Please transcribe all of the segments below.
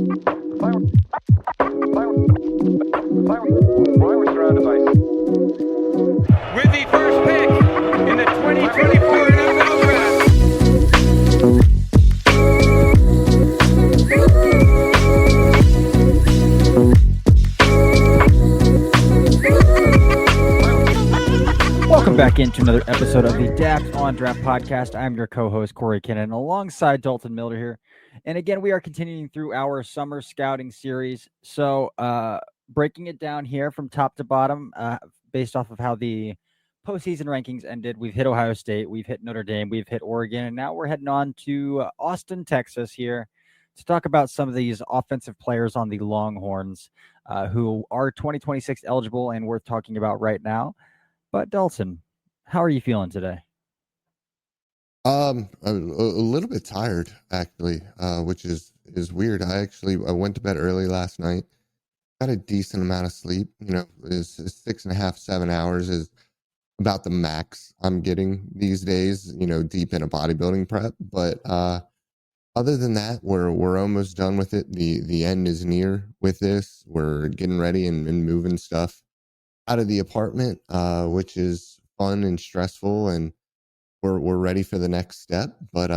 With the first pick in the 2024 NFL Draft. Welcome back into another episode of the Daft on Draft podcast. I'm your co-host, Corey Kinnan, alongside Dalton Milder here. And again, we are continuing through our summer scouting series. So breaking it down here from top to bottom, based off of how the postseason rankings ended, we've hit Ohio State, we've hit Notre Dame, we've hit Oregon, and now we're heading on to Austin, Texas here to talk about some of these offensive players on the Longhorns who are 2026 eligible and worth talking about right now. But Dalton, how are you feeling today? I'm a little bit tired, actually, which is weird. I went to bed early last night, got a decent amount of sleep. Is 6.5, 7 hours is about the max I'm getting these days. Deep in a bodybuilding prep, but other than that, we're almost done with it. The end is near with this. We're getting ready and moving stuff out of the apartment, which is fun and stressful, and we're ready for the next step. But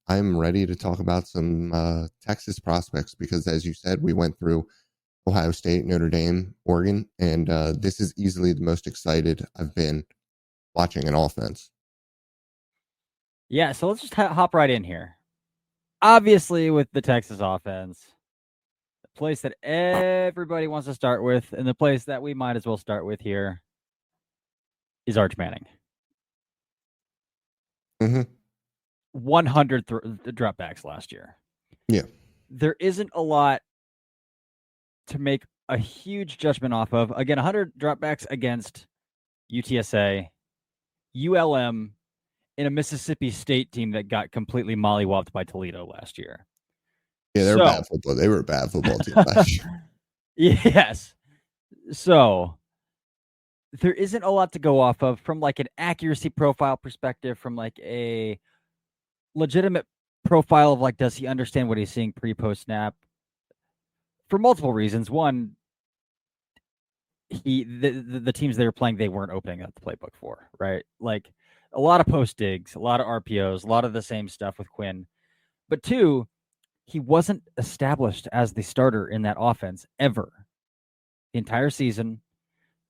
I'm ready to talk about some Texas prospects because, as you said, we went through Ohio State, Notre Dame, Oregon, and this is easily the most excited I've been watching an offense. Yeah, so let's just hop right in here. Obviously, with the Texas offense, the place that everybody wants to start with, and the place that we might as well start with here, is Arch Manning. 100 dropbacks last year. Yeah. There isn't a lot to make a huge judgment off of. Again, 100 dropbacks against UTSA, ULM, in a Mississippi State team that got completely mollywopped by Toledo last year. Yeah, they were bad football. They were a bad football team last year. Yes. So there isn't a lot to go off of from like an accuracy profile perspective, from like a legitimate profile of like, does he understand what he's seeing pre-post snap? For multiple reasons. One, the teams they were playing, they weren't opening up the playbook for, right? Like a lot of post digs, a lot of RPOs, a lot of the same stuff with Quinn. But two, he wasn't established as the starter in that offense ever the entire season.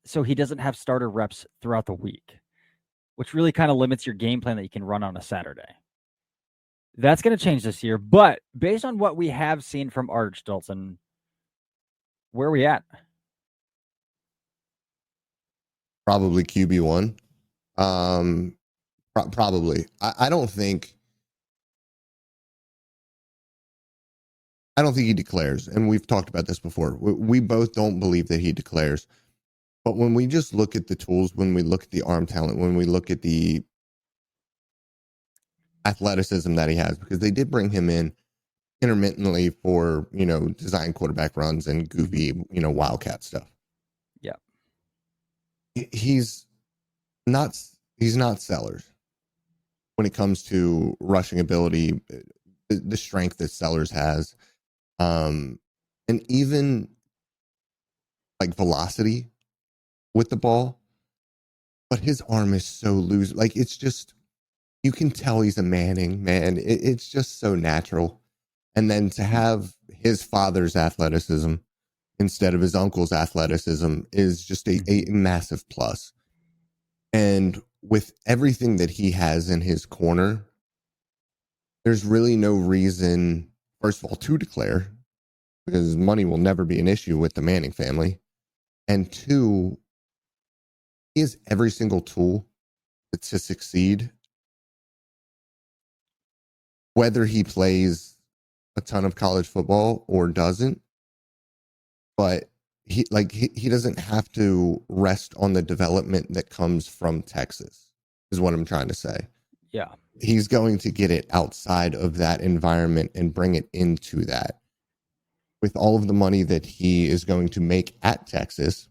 So he doesn't have starter reps throughout the week, which really kind of limits your game plan that you can run on a Saturday. That's going to change this year. But based on what we have seen from Arch, Dalton, where are we at? Probably QB1. Probably. I don't think he declares, and we've talked about this before. We both don't believe that he declares. But when we just look at the tools, when we look at the arm talent, when we look at the athleticism that he has, because they did bring him in intermittently for, design quarterback runs and goofy, wildcat stuff. Yeah. He's not Sellers when it comes to rushing ability, the strength that Sellers has, and even like velocity with the ball, but his arm is so loose. Like, it's just, you can tell he's a Manning, man. It's just so natural. And then to have his father's athleticism instead of his uncle's athleticism is just a massive plus. And with everything that he has in his corner, there's really no reason, first of all, to declare, because money will never be an issue with the Manning family. And two, he has every single tool to succeed, whether he plays a ton of college football or doesn't. But he doesn't have to rest on the development that comes from Texas, is what I'm trying to say. Yeah. He's going to get it outside of that environment and bring it into that. With all of the money that he is going to make at Texas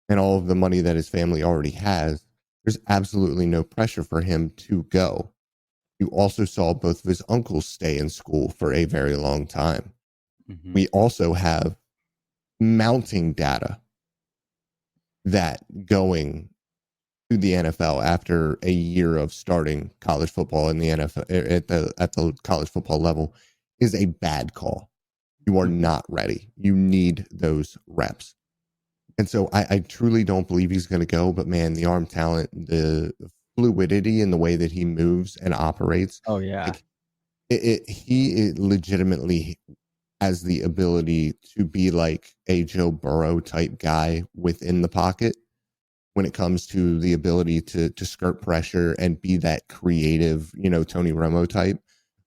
and all of the money that his family already has, there's absolutely no pressure for him to go. You also saw both of his uncles stay in school for a very long time. Mm-hmm. We also have mounting data that going to the NFL after a year of starting college football in the NFL at the college football level is a bad call. You are not ready. You need those reps. And so I truly don't believe he's going to go, but man, the arm talent, the fluidity in the way that he moves and operates. Oh yeah. Like he legitimately has the ability to be like a Joe Burrow type guy within the pocket when it comes to the ability to skirt pressure and be that creative, Tony Romo type,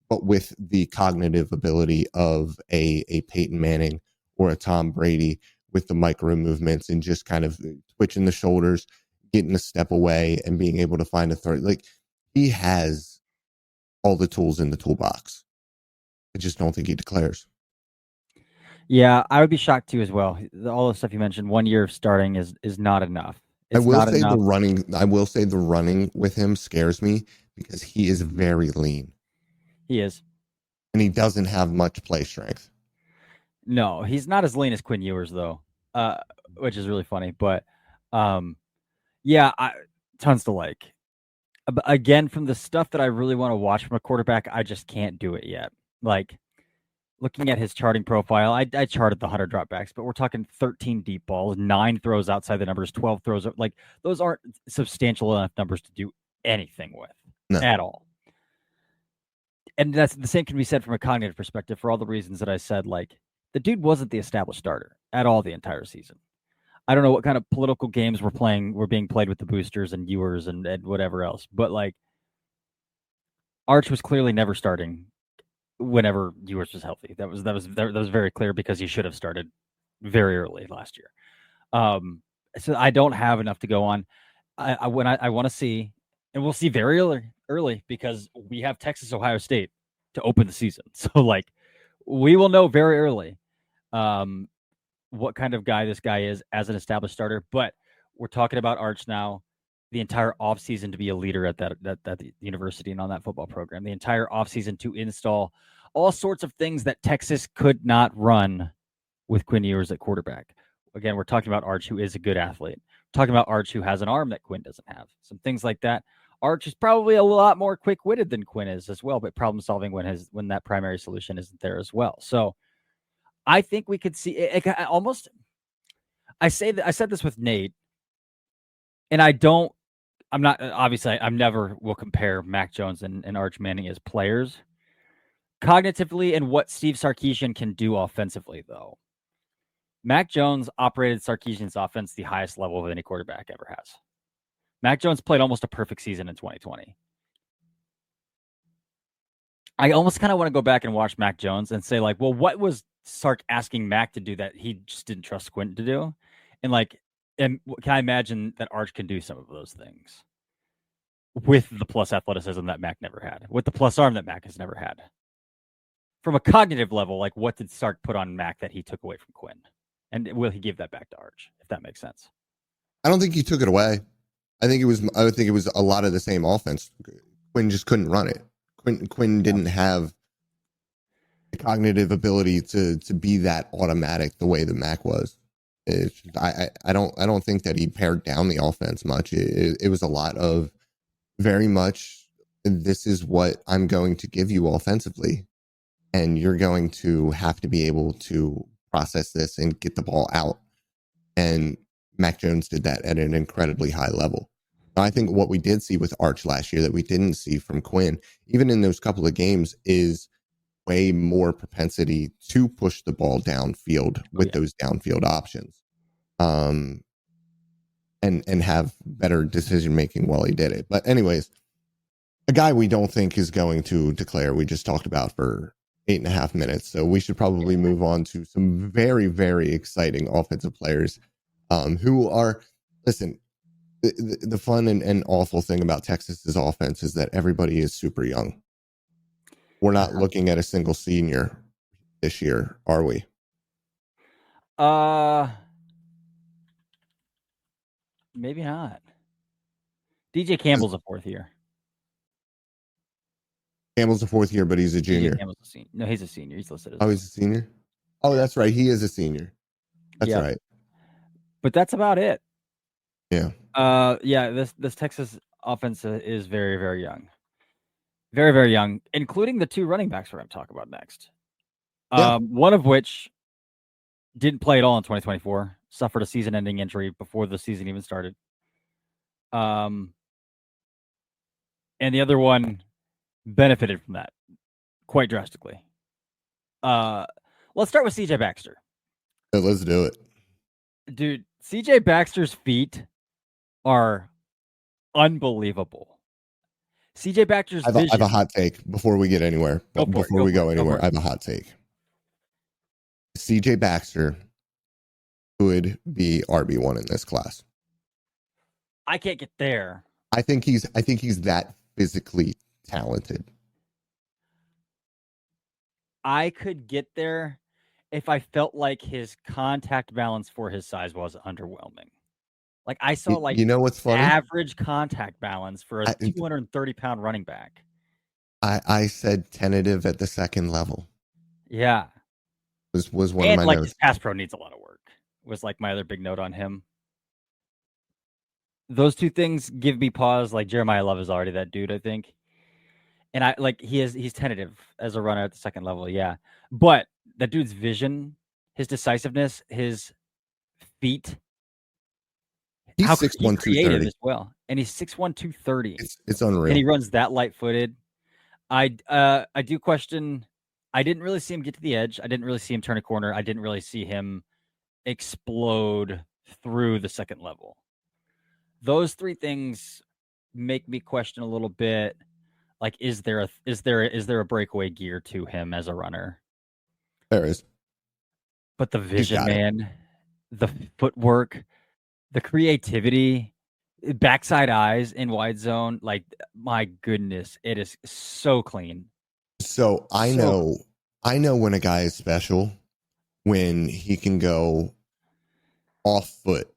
but with the cognitive ability of a Peyton Manning or a Tom Brady with the micro movements and just kind of twitching the shoulders, getting a step away and being able to find a third. Like he has all the tools in the toolbox. I just don't think he declares. Yeah, I would be shocked too as well. All the stuff you mentioned, 1 year of starting is not enough. It's not enough. I will say the running with him scares me because he is very lean. He is. And he doesn't have much play strength. No, he's not as lean as Quinn Ewers though, which is really funny. But yeah, tons to like. But again, from the stuff that I really want to watch from a quarterback, I just can't do it yet. Like looking at his charting profile, I charted the 100 dropbacks, but we're talking 13 deep balls, 9 throws outside the numbers, 12 throws. Like those aren't substantial enough numbers to do anything with at all. And that's the same can be said from a cognitive perspective for all the reasons that I said. Like the dude wasn't the established starter at all the entire season. I don't know what kind of political games were being played with the boosters and Ewers and whatever else, but like Arch was clearly never starting whenever Ewers was healthy. That was very clear because he should have started very early last year. So I don't have enough to go on. I want to see, and we'll see very early because we have Texas Ohio State to open the season. So like we will know very early what kind of guy this guy is as an established starter. But we're talking about Arch now. The entire offseason to be a leader at that university and on that football program. The entire offseason to install all sorts of things that Texas could not run with Quinn Ewers at quarterback. Again, we're talking about Arch, who is a good athlete. We're talking about Arch, who has an arm that Quinn doesn't have. Some things like that. Arch is probably a lot more quick-witted than Quinn is as well, but problem-solving when that primary solution isn't there as well. So I think we could see it almost. I said this with Nate, and I'm not obviously. I never will compare Mac Jones and Arch Manning as players, cognitively, and what Steve Sarkisian can do offensively. Though Mac Jones operated Sarkisian's offense the highest level of any quarterback ever has. Mac Jones played almost a perfect season in 2020. I almost kind of want to go back and watch Mac Jones and say, like, well, what was Sark asking Mac to do that he just didn't trust Quinn to do? And like, and can I imagine that Arch can do some of those things with the plus athleticism that Mac never had, with the plus arm that Mac has never had? From a cognitive level, like what did Sark put on Mac that he took away from Quinn? And will he give that back to Arch, if that makes sense? I don't think he took it away. I think it was a lot of the same offense. Quinn just couldn't run it. Quinn didn't have the cognitive ability to be that automatic the way that Mac was. I don't think that he pared down the offense much. It was a lot of very much, this is what I'm going to give you offensively, and you're going to have to be able to process this and get the ball out. And Mac Jones did that at an incredibly high level. I think what we did see with Arch last year that we didn't see from Quinn, even in those couple of games, is way more propensity to push the ball downfield with those downfield options, and have better decision making while he did it. But anyways, a guy we don't think is going to declare, we just talked about for 8.5 minutes. So we should probably move on to some very, very exciting offensive players, who are, listen, the fun and awful thing about Texas's offense is that everybody is super young. We're not looking at a single senior this year, are we? Maybe not. DJ Campbell's a fourth year. Campbell's a fourth year, but he's a junior. DJ Campbell's a senior. No, he's a senior. He's listed as. Oh, he's a senior? Oh, that's right. He is a senior. That's Yep. right. But that's about it. Yeah. Yeah, this Texas offense is very, very young. Very, very young, including the two running backs we're going to talk about next. Yeah. One of which didn't play at all in 2024, suffered a season-ending injury before the season even started. And the other one benefited from that quite drastically. Let's start with CJ Baxter. Let's do it. Dude, CJ Baxter's feet are unbelievable. CJ Baxter's I vision. have a hot take before we get anywhere. Before we go anywhere, I have a hot take. CJ Baxter could be RB1 in this class. I can't get there. I think he's that physically talented. I could get there if I felt like his contact balance for his size was underwhelming. Like I saw like you know what's funny? Average contact balance for a 230-pound running back. I said tentative at the second level. Yeah. Was one and of my like notes. His pass pro needs a lot of work. Was like my other big note on him. Those two things give me pause. Like Jeremiah Love is already that dude, I think. And I like he's tentative as a runner at the second level, yeah. But that dude's vision, his decisiveness, his feet. He's 6'1", 230 as well. And he's 6'1", 230. It's unreal. And he runs that light-footed. I do question. I didn't really see him get to the edge. I didn't really see him turn a corner. I didn't really see him explode through the second level. Those three things make me question a little bit. Like, is there a breakaway gear to him as a runner? There is. But the vision, man, the footwork, the creativity, backside eyes in wide zone, like my goodness, it is so clean. So I know when a guy is special when he can go off foot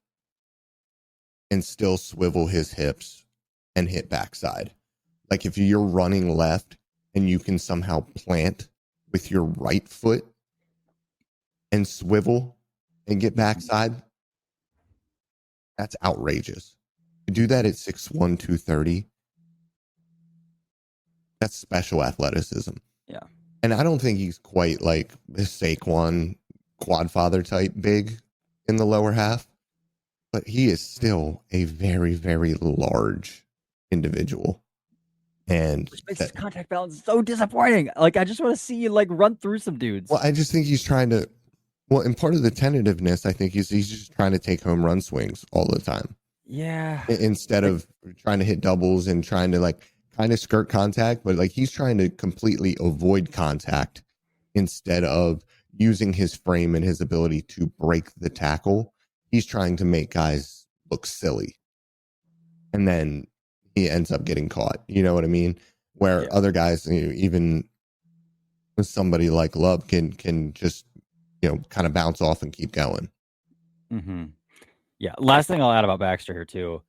and still swivel his hips and hit backside. Like if you're running left and you can somehow plant with your right foot and swivel and get backside, that's outrageous. To do that at 6'1", 230, that's special athleticism. Yeah. And I don't think he's quite like the Saquon quadfather type big in the lower half, but he is still a very, very large individual. And which makes his contact balance so disappointing. Like, I just want to see you like run through some dudes. Well, I just think he's trying to, and part of the tentativeness, I think he's just trying to take home run swings all the time. Yeah. Instead of trying to hit doubles and trying to like kind of skirt contact, but like he's trying to completely avoid contact instead of using his frame and his ability to break the tackle. He's trying to make guys look silly. And then he ends up getting caught. You know what I mean? Where other guys, even somebody like Love can just, kind of bounce off and keep going. Mm-hmm. Yeah. Last thing I'll add about Baxter here too.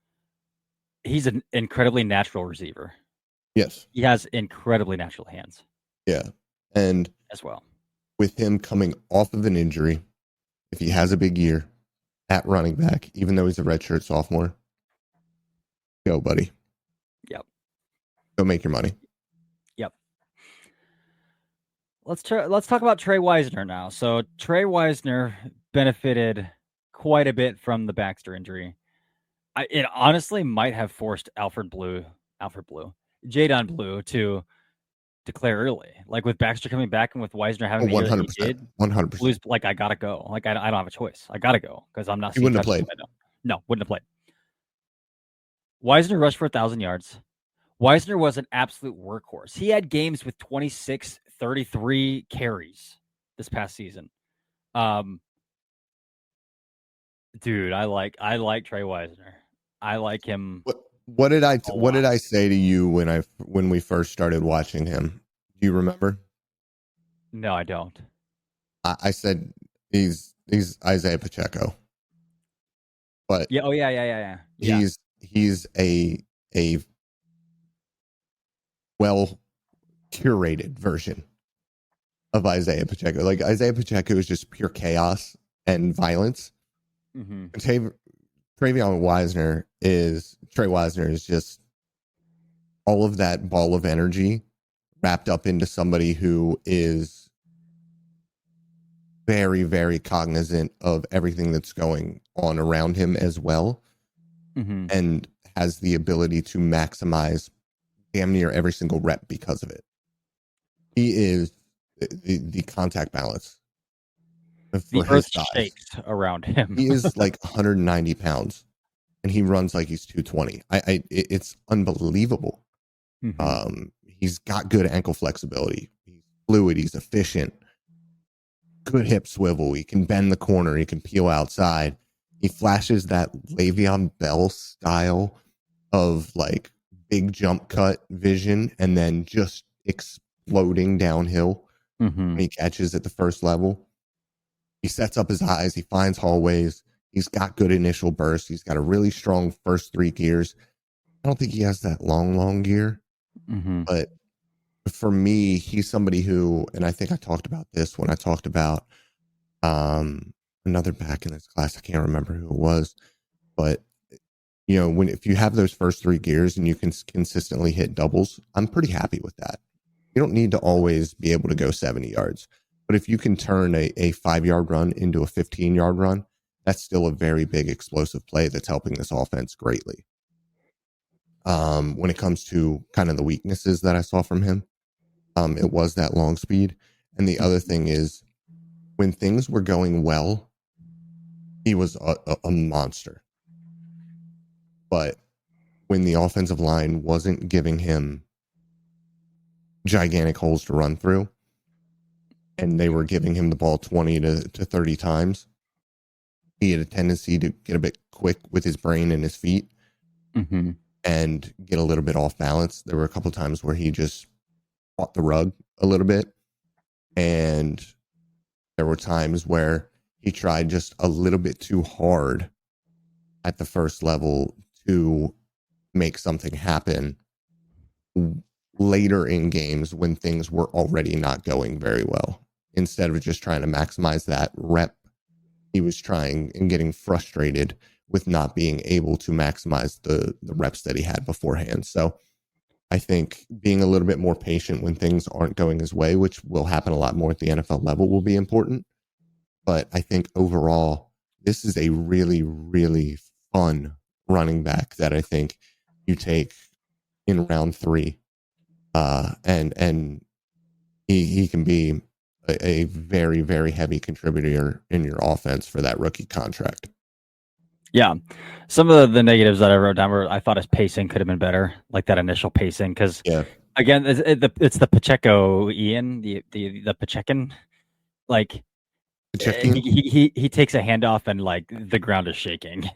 He's an incredibly natural receiver. Yes. He has incredibly natural hands. Yeah. And as well, with him coming off of an injury, if he has a big year at running back, even though he's a redshirt sophomore, go, buddy. Yep. Go make your money. Yep. Let's talk about Trey Wisner now. So Trey Wisner benefited quite a bit from the Baxter injury. It honestly might have forced Jadon Blue to declare early. Like with Baxter coming back and with Wisner having the year that he did, 100%. Blue's like, I gotta go. Like I don't have a choice. I gotta go because I'm not. He wouldn't have played. No, wouldn't have played. Wisner rushed for 1,000 yards. Wisner was an absolute workhorse. He had games with 26, 33 carries this past season. Dude, I like Trey Wisner. I like him. What did I say to you when we first started watching him? Do you remember? No, I don't. I said he's Isaiah Pacheco. But yeah, yeah. He's a well curated version of Isaiah Pacheco. Like Isaiah Pacheco is just pure chaos and violence. Mm-hmm. Trey Wisner is just all of that ball of energy wrapped up into somebody who is very, very cognizant of everything that's going on around him as well, Mm-hmm. and has the ability to maximize damn near every single rep because of it. He is the contact balance for The his earth size. shakes around him. He is like 190 pounds, and he runs like he's 220. It's unbelievable. Mm-hmm. He's got good ankle flexibility. He's fluid. He's efficient. Good hip swivel. He can bend the corner. He can peel outside. He flashes that Le'Veon Bell style of like big jump cut vision and then just exploding downhill Mm-hmm. when he catches at the first level. He sets up his eyes. He finds hallways. He's got good initial burst. He's got a really strong first 3 gears. I don't think he has that long gear. Mm-hmm. But for me, he's somebody who, and I think I talked about this when I talked about another back in this class. I can't remember who it was, but you know, if you have those first 3 gears and you can consistently hit doubles, I'm pretty happy with that. You don't need to always be able to go 70 yards, but if you can turn a 5-yard run into a 15-yard run, that's still a very big explosive play that's helping this offense greatly. When it comes to kind of the weaknesses that I saw from him, it was that long speed. And the other thing is, when things were going well, he was a monster. But when the offensive line wasn't giving him gigantic holes to run through, and they were giving him the ball 20 to 30 times, he had a tendency to get a bit quick with his brain and his feet, Mm-hmm. and get a little bit off balance. There were a couple of times where he just fought the rug a little bit, and there were times where he tried just a little bit too hard at the first level to make something happen later in games when things were already not going very well. Instead of just trying to maximize that rep, he was trying and getting frustrated with not being able to maximize the reps that he had beforehand. So I think being a little bit more patient when things aren't going his way, which will happen a lot more at the NFL level, will be important. But I think overall, this is a really, really fun running back that I think you take in round 3. And he can be a very, very heavy contributor in your offense for that rookie contract. Yeah. Some of the negatives that I wrote down were I thought his pacing could have been better, like that initial pacing. Because, again, it's the Pacheco, Ian, the Pachecan. Like, he takes a handoff and, like, the ground is shaking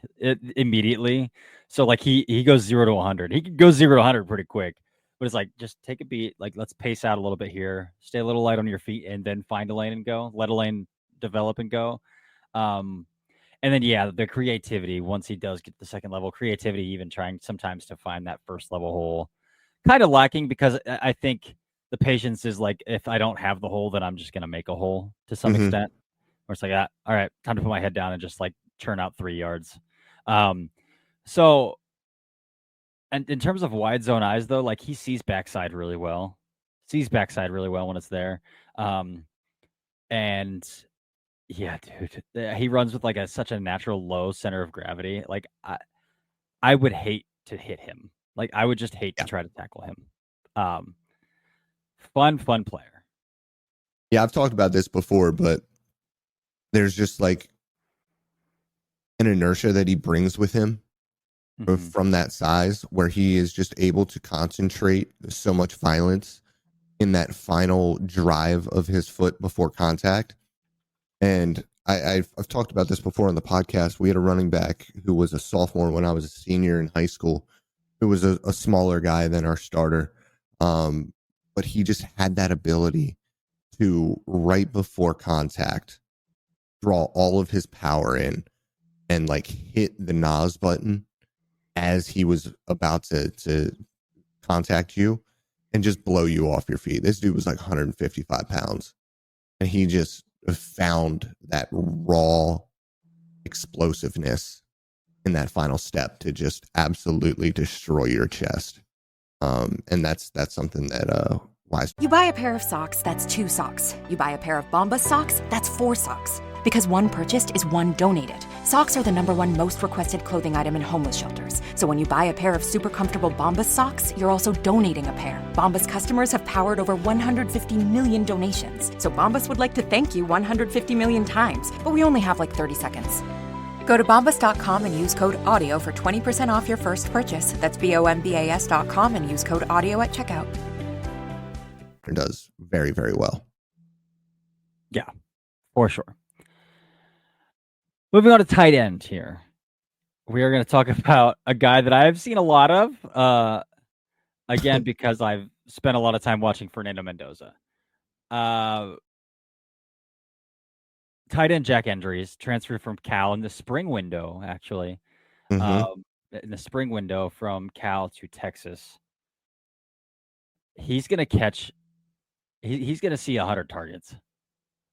immediately. So, like, he goes 0 to 100. He goes 0 to 100 pretty quick. But it's like, just take a beat. Like, let's pace out a little bit here. Stay a little light on your feet and then find a lane and go. Let a lane develop and go. And then, yeah, the creativity, once he does get the second level, creativity, even trying sometimes to find that first level hole, kind of lacking, because I think the patience is like, if I don't have the hole, then I'm just going to make a hole to some extent. Where it's like, all right, time to put my head down and just like churn out 3 yards. So, and in terms of wide zone eyes, though, like he sees backside really well when it's there. And yeah, dude, he runs with like such a natural low center of gravity. Like I would hate to hit him. Like I would just hate to try to tackle him. Fun player. Yeah, I've talked about this before, but there's just like an inertia that he brings with him from that size, where he is just able to concentrate so much violence in that final drive of his foot before contact. And I've talked about this before on the podcast. We had a running back who was a sophomore when I was a senior in high school, who was a smaller guy than our starter. But he just had that ability to, right before contact, draw all of his power in and like hit the NOS button as he was about to contact you and just blow you off your feet. This dude was like 155 pounds. And he just found that raw explosiveness in that final step to just absolutely destroy your chest. And that's something that Wise. You buy a pair of socks, that's 2 socks. You buy a pair of Bombas socks, that's 4 socks. Because one purchased is one donated. Socks are the #1 most requested clothing item in homeless shelters. So when you buy a pair of super comfortable Bombas socks, you're also donating a pair. Bombas customers have powered over 150 million donations. So Bombas would like to thank you 150 million times. But we only have like 30 seconds. Go to bombas.com and use code AUDIO for 20% off your first purchase. That's BOMBAS.com and use code AUDIO at checkout. Does very, very well. Yeah, for sure. Moving on to tight end here. We are going to talk about a guy that I've seen a lot of, again, because I've spent a lot of time watching Fernando Mendoza. Tight end Jack Endries transferred from Cal in the spring window, actually. In the spring window from Cal to Texas. He's going to catch... He's going to see 100 targets.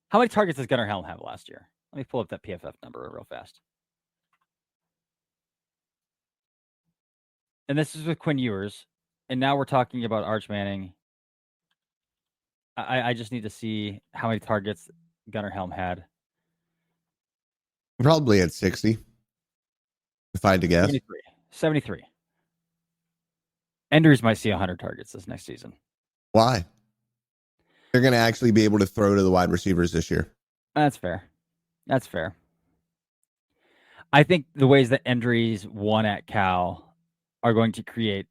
How many targets does Gunnar Helm have last year? Let me pull up that PFF number real fast. And this is with Quinn Ewers. And now we're talking about Arch Manning. I just need to see how many targets Gunnar Helm had. Probably at 60, if I had to guess. 73. Enders might see 100 targets this next season. Why? They're going to actually be able to throw to the wide receivers this year. That's fair. I think the ways that Endries won at Cal are going to create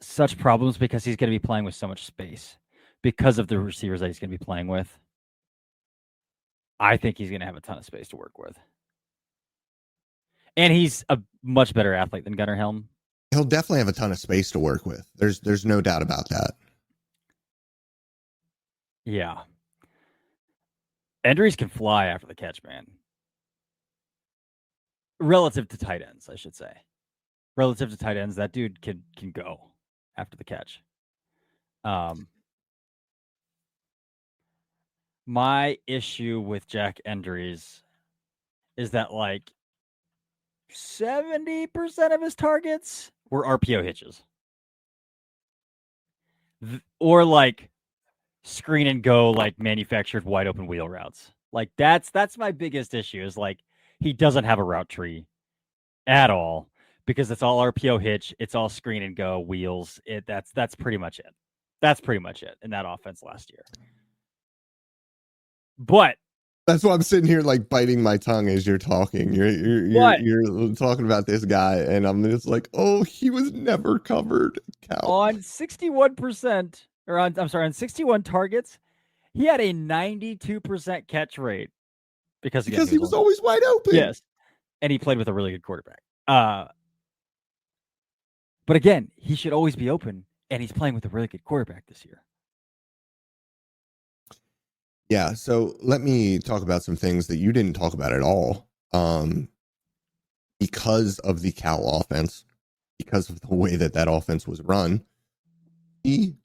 such problems because he's going to be playing with so much space because of the receivers that he's going to be playing with. I think he's going to have a ton of space to work with. And he's a much better athlete than Gunnar Helm. He'll definitely have a ton of space to work with. There's no doubt about that. Yeah. Endries can fly after the catch, man. Relative to tight ends, I should say. Relative to tight ends, that dude can go after the catch. My issue with Jack Endries is that like 70% of his targets were RPO hitches. Or like screen and go, like manufactured wide open wheel routes. Like that's my biggest issue is like he doesn't have a route tree at all because it's all RPO hitch, it's all screen and go wheels. That's pretty much it. That's pretty much it in that offense last year. But that's why I'm sitting here like biting my tongue as you're talking. You're talking about this guy, and I'm just like, oh, he was never covered. On 61%, or on 61 targets, he had a 92% catch rate because he was always wide open. Yes, and he played with a really good quarterback. But again, he should always be open, and he's playing with a really good quarterback this year. Yeah, so let me talk about some things that you didn't talk about at all. Because of the Cal offense, because of the way that offense was run, he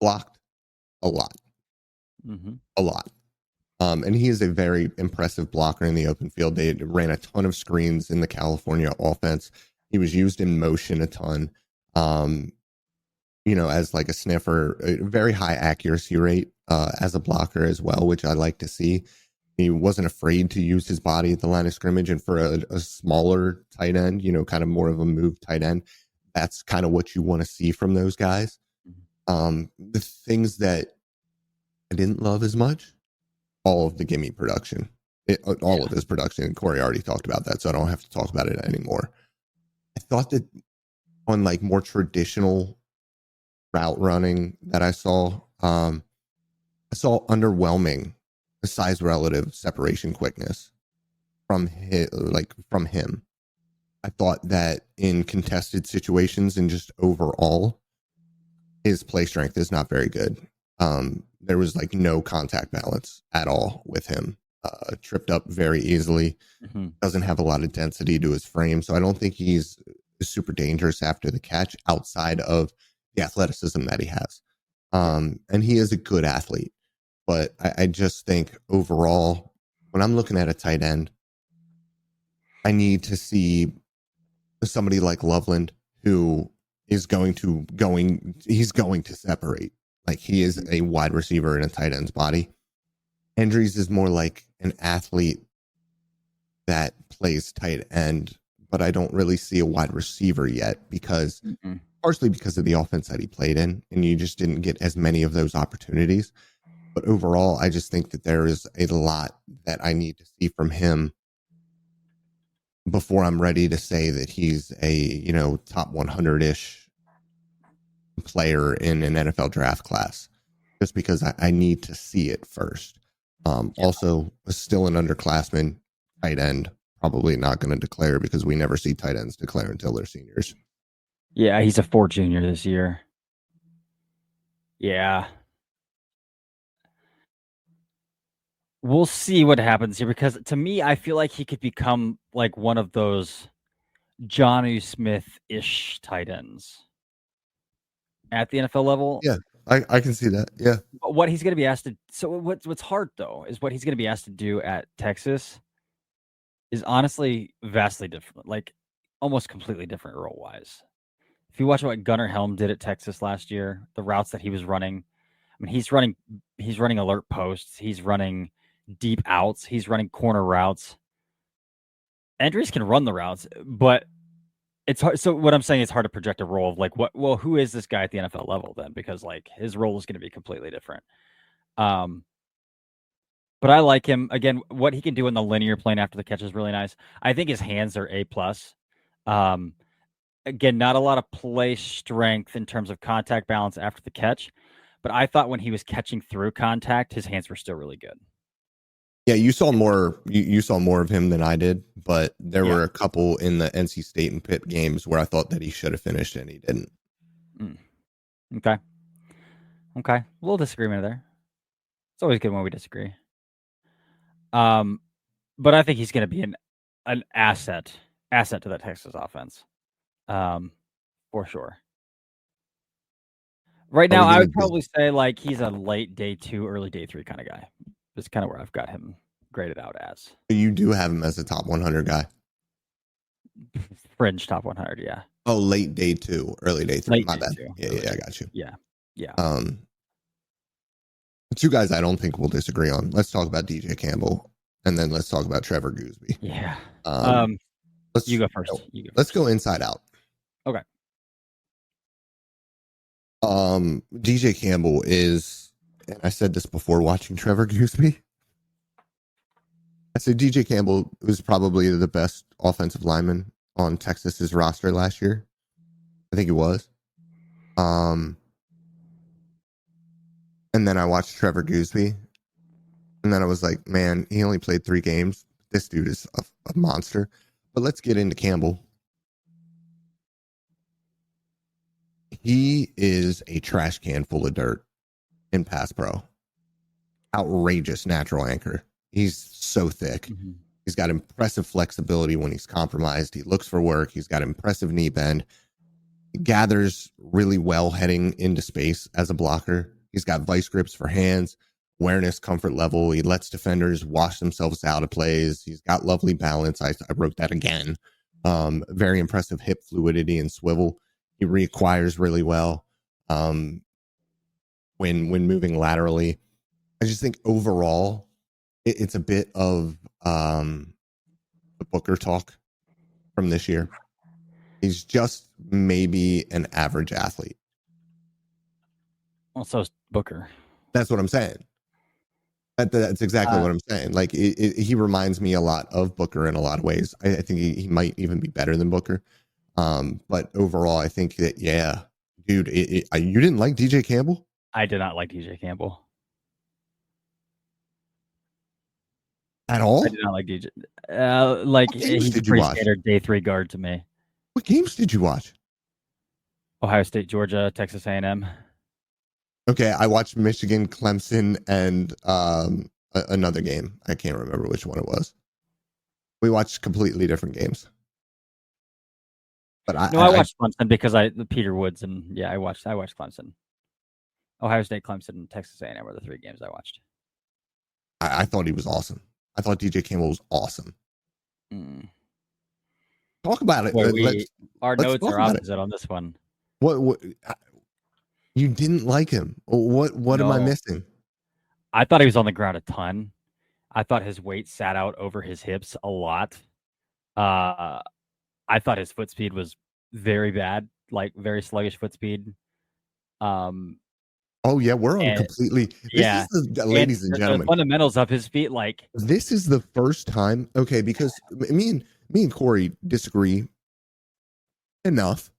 blocked a lot. A lot. And he is a very impressive blocker in the open field. They ran a ton of screens in the California offense. He was used in motion a ton. As like a sniffer, a very high accuracy rate as a blocker as well, which I like to see. He wasn't afraid to use his body at the line of scrimmage, and for a smaller tight end, kind of more of a move tight end, that's kind of what you want to see from those guys. The things that I didn't love as much, all of the gimme production, of his production, and Corey already talked about that, so I don't have to talk about it anymore. I thought that on like more traditional route running that I saw underwhelming size relative separation quickness from him. I thought that in contested situations and just overall, his play strength is not very good. There was like no contact balance at all with him. Tripped up very easily. Doesn't have a lot of density to his frame, so I don't think he's super dangerous after the catch outside of the athleticism that he has. And he is a good athlete. But I just think overall, when I'm looking at a tight end, I need to see somebody like Loveland who is going to separate. Like, he is a wide receiver in a tight end's body. Andrews is more like an athlete that plays tight end, but I don't really see a wide receiver yet because partially because of the offense that he played in, and you just didn't get as many of those opportunities. But overall, I just think that there is a lot that I need to see from him before I'm ready to say that he's a, top 100-ish player in an NFL draft class, just because I need to see it first. Also, still an underclassman tight end, probably not going to declare because we never see tight ends declare until they're seniors. Yeah, he's a 4 junior this year. Yeah. We'll see what happens here, because to me, I feel like he could become like one of those Jonnu Smith-ish tight ends at the NFL level. Yeah, I can see that. Yeah. But what he's going to be asked to... So what's hard, though, is what he's going to be asked to do at Texas is honestly vastly different, like almost completely different role-wise. If you watch what Gunnar Helm did at Texas last year, the routes that he was running, I mean, he's running alert posts, he's running deep outs, he's running corner routes. Andrews can run the routes, but it's hard. So what I'm saying is hard to project a role of like, who is this guy at the NFL level then? Because like his role is going to be completely different. But I like him. Again, what he can do in the linear plane after the catch is really nice. I think his hands are A+. Again, not a lot of play strength in terms of contact balance after the catch, but I thought when he was catching through contact, his hands were still really good. Yeah, you saw more. You saw more of him than I did, but there were a couple in the NC State and Pitt games where I thought that he should have finished and he didn't. Okay. A little disagreement there. It's always good when we disagree. But I think he's going to be an asset to that Texas offense, for sure. Right now, I would probably say like he's a late day 2, early day 3 kind of guy. That's kind of where I've got him graded out as. You do have him as a top 100 guy. Fringe top 100, yeah. Oh, late day 2, early day 3. My bad. Yeah, I got you. Yeah. Two guys I don't think we'll disagree on. Let's talk about DJ Campbell, and then let's talk about Trevor Goosby. Yeah. You go first. Let's go inside out. Okay. DJ Campbell is, and I said this before watching Trevor Goosby, I said DJ Campbell was probably the best offensive lineman on Texas's roster last year. I think he was. And then I watched Trevor Goosby, and then I was like, man, he only played 3 games. This dude is a monster. But let's get into Campbell. He is a trash can full of dirt in pass pro. Outrageous natural anchor. He's so thick. Mm-hmm. He's got impressive flexibility when he's compromised. He looks for work. He's got impressive knee bend. He gathers really well heading into space as a blocker. He's got vice grips for hands, awareness, comfort level. He lets defenders wash themselves out of plays. He's got lovely balance. I wrote that again. Very impressive hip fluidity and swivel. He reacquires really well when moving laterally. I just think overall, it's a bit of the Booker talk from this year. He's just maybe an average athlete. Well, so is Booker. That's what I'm saying. That's exactly what I'm saying. Like he reminds me a lot of Booker in a lot of ways. I think he might even be better than Booker. But overall, I think that, yeah, dude, you didn't like DJ Campbell? I did not like DJ Campbell. At all? I did not like DJ. He's a pretty standard day 3 guard to me. What games did you watch? Ohio State, Georgia, Texas A&M. Okay, I watched Michigan, Clemson, and another game. I can't remember which one it was. We watched completely different games. But I watched Clemson because Peter Woods, and I watched Clemson. Ohio State, Clemson, and Texas A&M were the 3 games I watched. I thought he was awesome. I thought DJ Campbell was awesome. Talk about it. Boy, our let's notes talk are about opposite on this one. What you didn't like him? What am I missing? I thought he was on the ground a ton. I thought his weight sat out over his hips a lot. I thought his foot speed was very bad, like very sluggish foot speed. Oh yeah, we're on completely. This is the ladies and gentlemen. The fundamentals of his feet, like this is the first time. Okay, because me and Corey disagree enough,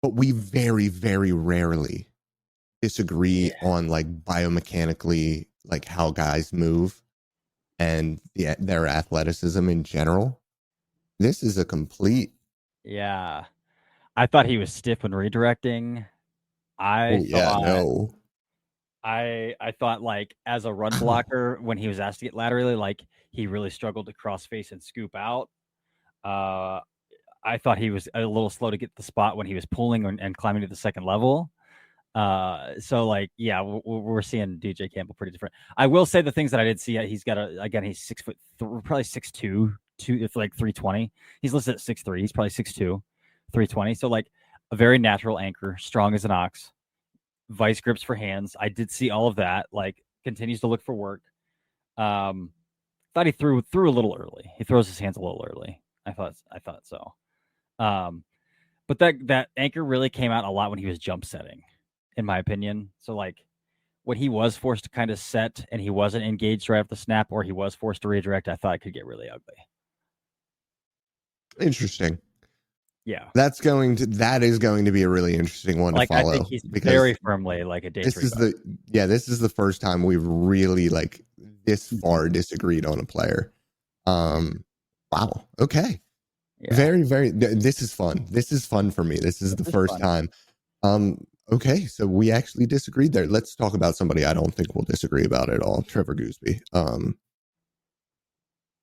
but we very, very rarely disagree on like biomechanically, like how guys move and their athleticism in general. This is a complete. Yeah, I thought he was stiff when redirecting. I thought like as a run blocker when he was asked to get laterally, like he really struggled to cross face and scoop out. I thought he was a little slow to get the spot when he was pulling and climbing to the second level. So like, yeah, we're seeing DJ Campbell pretty different. I will say the things that I did see, he's got he's 6 foot, probably 6'2", it's like 320. He's listed at 6'3". He's probably 6'2", 320. So like a very natural anchor, strong as an ox, vice grips for hands. I did see all of that. Like continues to look for work. Thought he threw a little early. He throws his hands a little early. I thought so. But that anchor really came out a lot when he was jump setting, in my opinion. So like when he was forced to kind of set and he wasn't engaged right off the snap, or he was forced to redirect, I thought it could get really ugly. Interesting. Yeah. That is going to be a really interesting one to follow. I think he's very firmly like a day this is the first time we've really like this far disagreed on a player. Wow. Okay. Yeah. Very, very. This is fun. This is fun for me. This is the first time. Okay, so we actually disagreed there. Let's talk about somebody I don't think we'll disagree about at all. Trevor Gooseby. I'm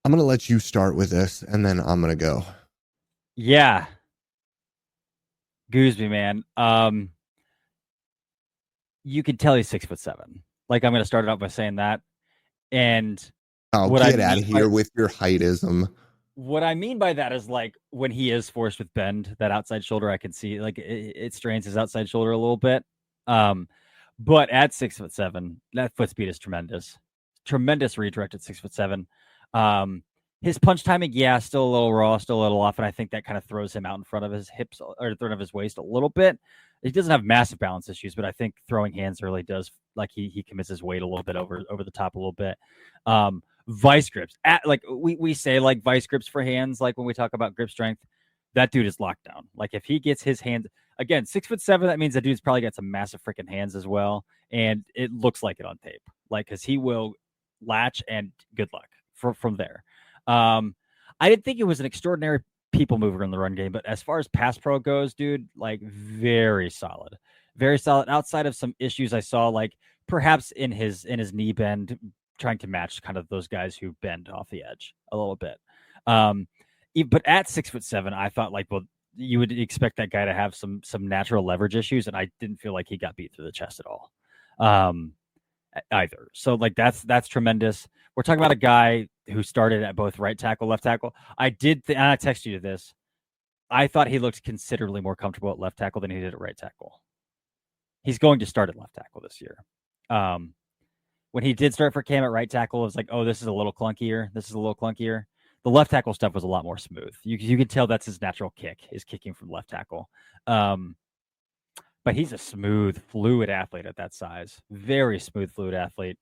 gonna let you start with this, and then I'm gonna go. Yeah. Gooseby, man. You can tell he's 6'7". Like I'm gonna start it off by saying that. And get out of here with your heightism. What I mean by that is like when he is forced with bend, that outside shoulder, I can see like it strains his outside shoulder a little bit. But at 6'7", that foot speed is tremendous. Tremendous redirect at 6'7". His punch timing, still a little raw, still a little off, and I think that kind of throws him out in front of his hips or in front of his waist a little bit. He doesn't have massive balance issues, but I think throwing hands really does, like he commits his weight a little bit over the top a little bit. Vice grips, like we say like vice grips for hands, like when we talk about grip strength, that dude is locked down. Like if he gets his hands, again, 6'7", that means that dude's probably got some massive freaking hands as well, and it looks like it on tape, like because he will latch and good luck from there. I didn't think it was an extraordinary people mover in the run game, but as far as pass pro goes, dude, like very solid outside of some issues I saw, like perhaps in his knee bend, trying to match kind of those guys who bend off the edge a little bit. But at 6'7", I thought like, well, you would expect that guy to have some natural leverage issues, and I didn't feel like he got beat through the chest at all, either. So like that's tremendous. We're talking about a guy who started at both right tackle, left tackle. I text you this. I thought he looked considerably more comfortable at left tackle than he did at right tackle. He's going to start at left tackle this year. When he did start for Cam at right tackle, it was like, oh, this is a little clunkier. The left tackle stuff was a lot more smooth. You can tell that's his natural kick, is kicking from left tackle. But he's a smooth, fluid athlete at that size. Very smooth, fluid athlete.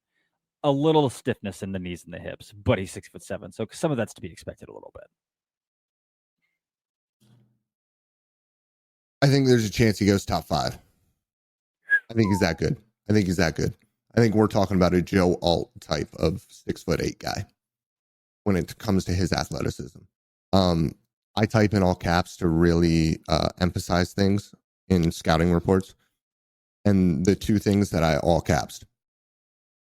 A little stiffness in the knees and the hips, but he's 6'7", so some of that's to be expected a little bit. I think there's a chance he goes top 5. I think he's that good. I think we're talking about a Joe Alt type of 6'8" guy when it comes to his athleticism. I type in all caps to really emphasize things in scouting reports. And the 2 things that I all capsed: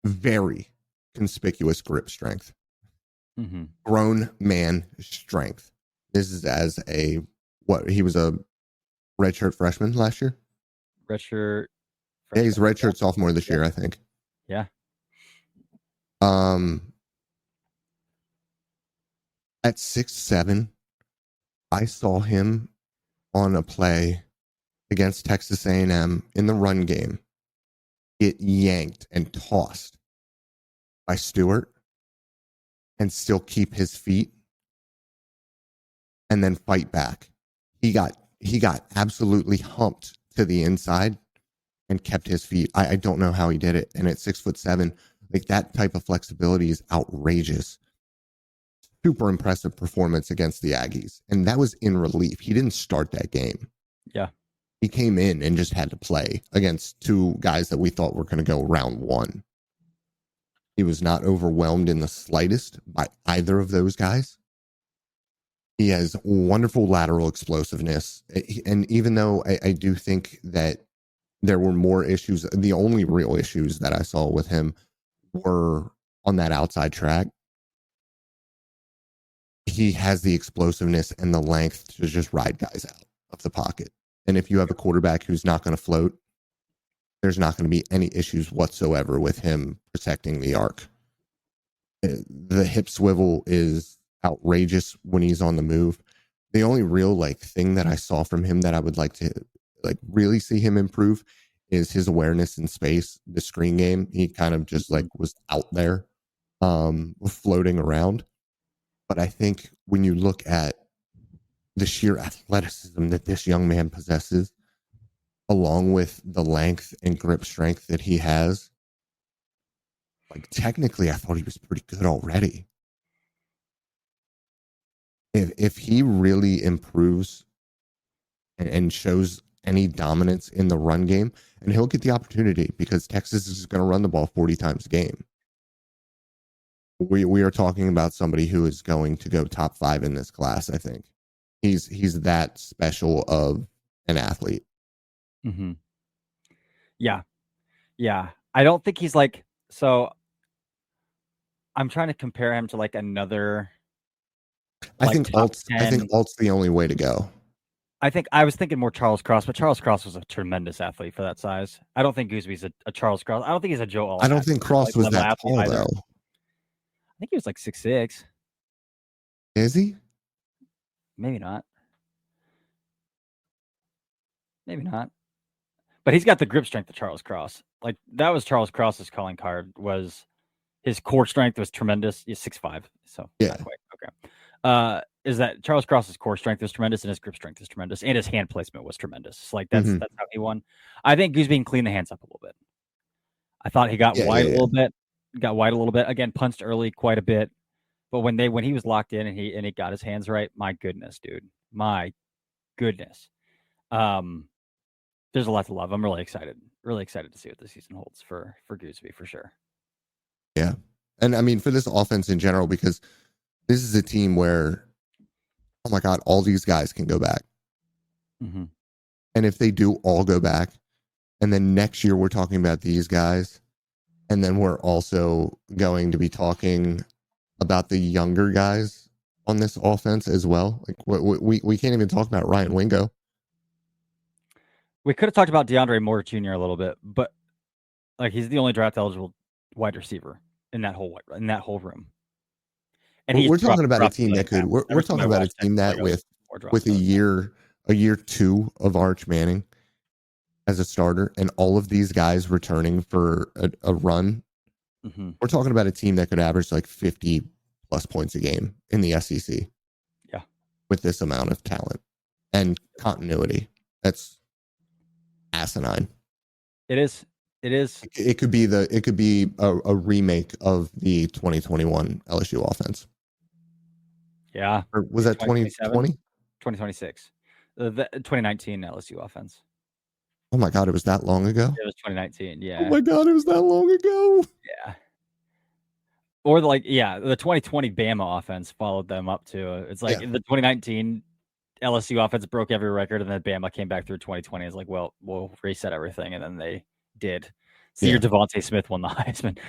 very conspicuous grip strength, grown man strength. This is as he was a redshirt freshman last year. Redshirt Yeah, he's redshirt sophomore this year, I think. Yeah. At 6'7", I saw him on a play against Texas A&M in the run game get yanked and tossed by Stewart and still keep his feet and then fight back. He got absolutely humped to the inside and kept his feet. I don't know how he did it. And at 6'7", like that type of flexibility is outrageous. Super impressive performance against the Aggies. And that was in relief. He didn't start that game. Yeah. He came in and just had to play against two guys that we thought were going to go round one. He was not overwhelmed in the slightest by either of those guys. He has wonderful lateral explosiveness. And even though I do think that there were more issues, the only real issues that I saw with him were on that outside track. He has the explosiveness and the length to just ride guys out of the pocket. And if you have a quarterback who's not going to float, there's not going to be any issues whatsoever with him protecting the arc. The hip swivel is outrageous when he's on the move. The only real thing that I saw from him that I would like to really see him improve is his awareness in space. The screen game, he kind of just was out there floating around. But I think when you look at the sheer athleticism that this young man possesses, along with the length and grip strength that he has, technically I thought he was pretty good already. If he really improves and shows any dominance in the run game, and he'll get the opportunity because Texas is going to run the ball 40 times a game. We are talking about somebody who is going to go top 5 in this class. I think he's that special of an athlete. Mm-hmm. Yeah. I don't think he's so. I'm trying to compare him to another. I think Alt's the only way to go. I was thinking more Charles Cross, but Charles Cross was a tremendous athlete for that size. I don't think Goosby's a Charles Cross. I don't think he's a Joe All. I don't think Cross was that tall though. I think he was 6'6". Is he? Maybe not. But he's got the grip strength of Charles Cross. That was Charles Cross's calling card. Was his core strength was tremendous. He's 6'5", so yeah. Not quite. Okay. Is that Charles Cross's core strength is tremendous and his grip strength is tremendous and his hand placement was tremendous. That's how he won. I think Gooseby can clean the hands up a little bit. I thought he got wide a little bit. Got wide a little bit. Again, punched early quite a bit. But when he was locked in and he got his hands right, my goodness, dude. My goodness. There's a lot to love. I'm really excited. Really excited to see what the season holds for Gooseby for sure. Yeah. And I mean for this offense in general, because this is a team where, oh my God, all these guys can go back. Mm-hmm. And if they do all go back, and then next year we're talking about these guys, and then we're also going to be talking about the younger guys on this offense as well. We can't even talk about Ryan Wingo. We could have talked about DeAndre Moore Jr. a little bit, but he's the only draft eligible wide receiver in that whole room. And we're talking about a team that could. We're talking about a team that with a year 2 of Arch Manning as a starter, and all of these guys returning for a run. Mm-hmm. We're talking about a team that could average 50 plus points a game in the SEC. Yeah, with this amount of talent and continuity, that's asinine. It is. It could be a remake of the 2021 LSU offense. Yeah. Or was that 2020? 2026. The 2019 LSU offense. Oh my God, it was that long ago? It was 2019, yeah. Oh my God, it was that long ago? Yeah. Or the 2020 Bama offense followed them up too. It's the 2019 LSU offense broke every record, and then Bama came back through 2020. It's well, we'll reset everything, and then they did. Your Devontae Smith won the Heisman.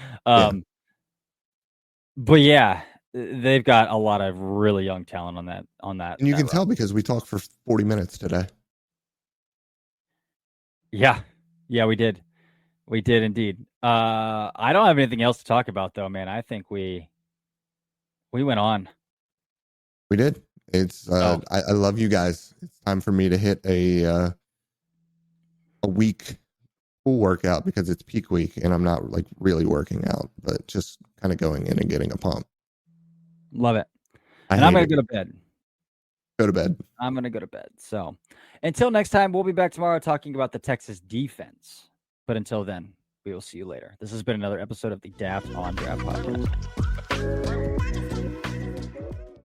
But yeah, they've got a lot of really young talent on that. And you can tell because we talked for 40 minutes today. Yeah, we did. We did indeed. I don't have anything else to talk about though, man. I think we went on. We did. It's I love you guys. It's time for me to hit a week full workout because it's peak week and I'm not like really working out, but just kind of going in and getting a pump. Love it. And I'm going to go to bed. Go to bed. I'm going to go to bed. So until next time, we'll be back tomorrow talking about the Texas defense. But until then, we will see you later. This has been another episode of the Daft on Draft podcast.